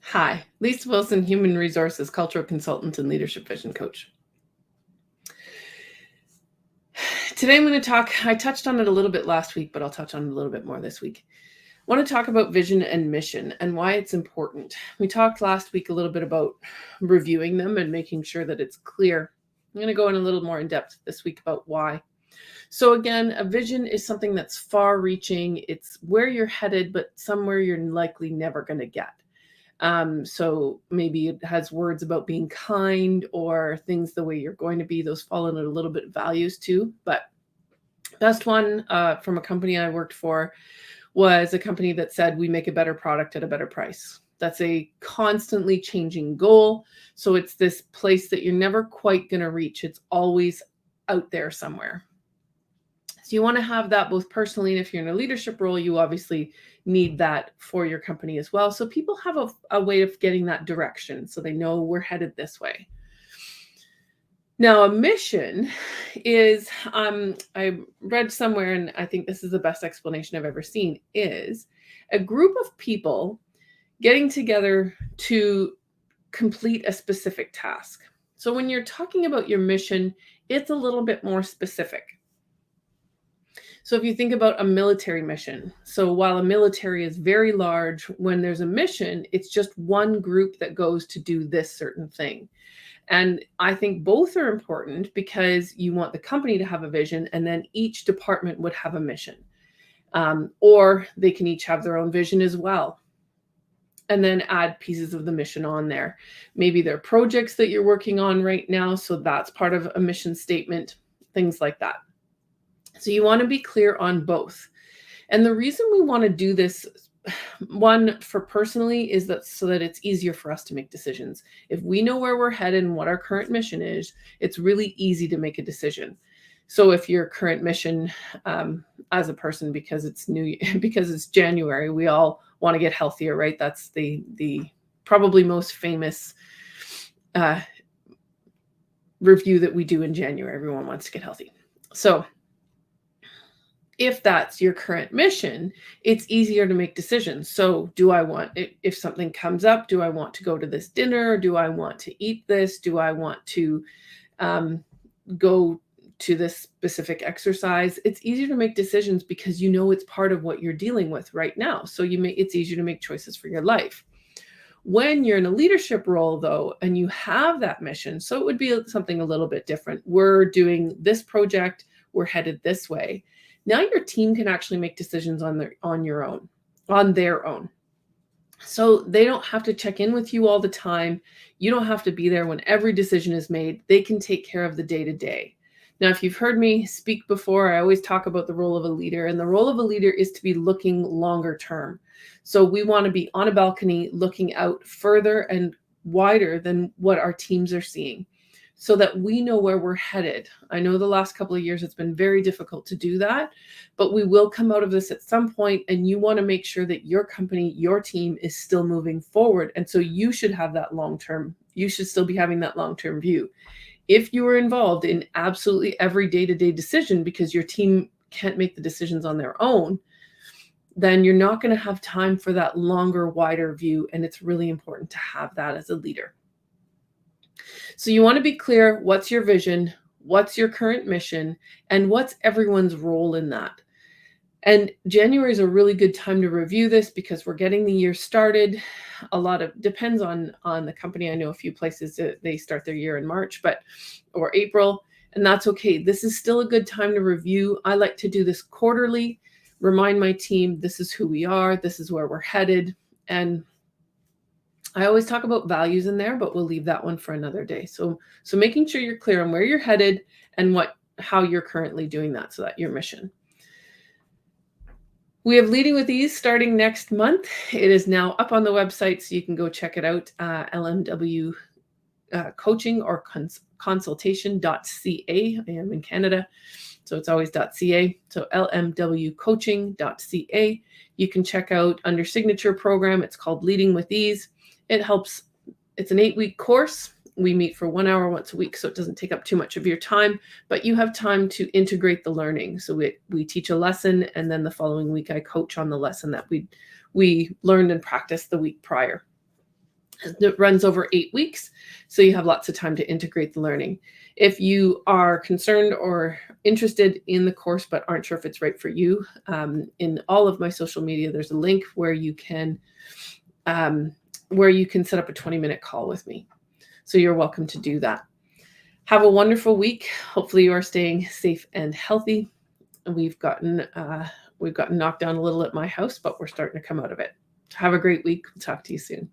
Hi, Lisa Wilson, Human Resources Cultural Consultant and Leadership Vision Coach. Today I'm going to talk, I touched on it a little bit last week, but I'll touch on it a little bit more this week. I want to talk about vision and mission and why it's important. We talked last week a little bit about reviewing them and making sure that it's clear. I'm going to go in a little more in depth this week about why. So again, a vision is something that's far reaching. It's where you're headed, but somewhere you're likely never going to get. So maybe it has words about being kind or things the way you're going to be. Those fall into a little bit of values too. But best one from a company I worked for was a company that said we make a better product at a better price. That's a constantly changing goal. So it's this place that you're never quite going to reach. It's always out there somewhere. So you want to have that both personally, and if you're in a leadership role, you obviously need that for your company as well. So people have a way of getting that direction so they know we're headed this way. Now, a mission is, I read somewhere, and I think this is the best explanation I've ever seen, is a group of people getting together to complete a specific task. So when you're talking about your mission, it's a little bit more specific. So if you think about a military mission, so while a military is very large, when there's a mission, it's just one group that goes to do this certain thing. And I think both are important because you want the company to have a vision, and then each department would have a mission. Or they can each have their own vision as well, and then add pieces of the mission on there. Maybe there are projects that you're working on right now, so that's part of a mission statement, things like that. So you want to be clear on both. And the reason we want to do this, one, for personally, is that so that it's easier for us to make decisions. If we know where we're headed and what our current mission is, it's really easy to make a decision. So if your current mission, as a person, because it's new, because it's January, we all want to get healthier, right? That's the probably most famous review that we do in January. Everyone wants to get healthy. So if that's your current mission, it's easier to make decisions. So do I want, if something comes up, do I want to go to this dinner? Do I want to eat this? Do I want to go to this specific exercise? It's easier to make decisions because you know it's part of what you're dealing with right now. So it's easier to make choices for your life. When you're in a leadership role, though, and you have that mission, so it would be something a little bit different. We're doing this project, we're headed this way. Now your team can actually make decisions on their own. So they don't have to check in with you all the time. You don't have to be there when every decision is made. They can take care of the day-to-day. Now, if you've heard me speak before, I always talk about the role of a leader, and the role of a leader is to be looking longer term. So we want to be on a balcony looking out further and wider than what our teams are seeing, so that we know where we're headed. I know the last couple of years it's been very difficult to do that, but we will come out of this at some point, and you want to make sure that your company, your team is still moving forward. And so you should have that long-term, you should still be having that long-term view. If you are involved in absolutely every day-to-day decision because your team can't make the decisions on their own, then you're not going to have time for that longer, wider view. And it's really important to have that as a leader. So you want to be clear, what's your vision, what's your current mission, and what's everyone's role in that. And January is a really good time to review this because we're getting the year started. A lot of depends on the company. I know a few places that they start their year in March, or April, and that's okay. This is still a good time to review. I like to do this quarterly, remind my team, this is who we are, this is where we're headed. And I always talk about values in there, but we'll leave that one for another day. So making sure you're clear on where you're headed and how you're currently doing that, so that your mission. We have Leading with Ease starting next month. It is now up on the website, so you can go check it out. L.M.W. Coaching or consultation.ca. I am in Canada, so it's always .ca. So lmwcoaching.ca. You can check out under signature program. It's called Leading with Ease. It helps. It's an 8-week course. We meet for 1 hour once a week, so it doesn't take up too much of your time, but you have time to integrate the learning. So we teach a lesson, and then the following week I coach on the lesson that we learned and practiced the week prior. It runs over 8 weeks, so you have lots of time to integrate the learning. If you are concerned or interested in the course but aren't sure if it's right for you, in all of my social media, there's a link where you can set up a 20-minute call with me. So you're welcome to do that. Have a wonderful week. Hopefully you are staying safe and healthy. We've gotten knocked down a little at my house, but we're starting to come out of it. Have a great week. We'll talk to you soon.